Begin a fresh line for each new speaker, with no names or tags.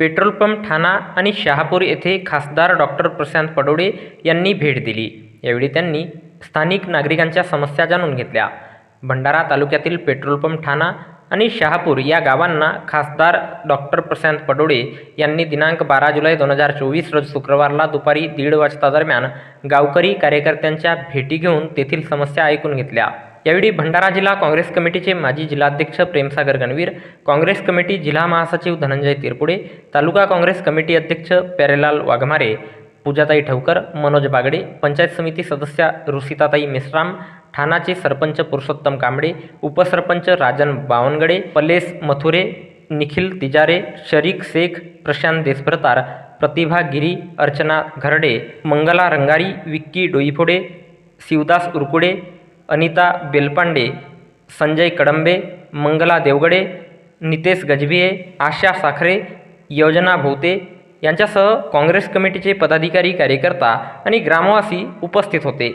Petrol pump ठाणा आणि शहापूर येथे खासदार डॉक्टर प्रशांत पडोळे यांनी भेट दिली। यावेळी त्यांनी स्थानिक नागरिकांच्या समस्या जाणून घेतल्या। भंडारा तालुक्यातील पेट्रोल पंप ठाणा आणि शहापूर या गावांना खासदार डॉक्टर प्रशांत पडोळे यांनी दिनांक 12 जुलै 2024 रोज शुक्रवारला दुपारी 1:30 वाजता दरम्यान गावकरी कार्यकर्त्यांच्या भेटी घेऊन तेथील समस्या ऐकून घेतल्या। यावेळी भंडारा जिल्हा काँग्रेस कमिटीचे माजी जिल्हाध्यक्ष प्रेमसागर गणवीर, काँग्रेस कमिटी जिल्हा महासचिव धनंजय तिरपुडे, तालुका काँग्रेस कमिटी अध्यक्ष प्यारेलाल वाघमारे, पूजाताई ठवकर, मनोज बागडे, पंचायत समिती सदस्या रुसिताताई मेश्राम, ठाणाचे सरपंच पुरुषोत्तम कांबळे, उपसरपंच राजन बावनगडे, पलेस मथुरे, निखिल तिजारे, शरीक शेख, प्रशांत देशभ्रतार, प्रतिभा गिरी, अर्चना घरडे, मंगला रंगारी, विक्की डोईफोडे, शिवदास उरकुडे, अनिता बेलपांडे, संजय कडंबे, मंगला देवगडे, नितेश गजभिये, आशा साखरे, योजना भोवते यांच्यासह काँग्रेस कमिटीचे पदाधिकारी, कार्यकर्ता आणि ग्रामवासी उपस्थित होते।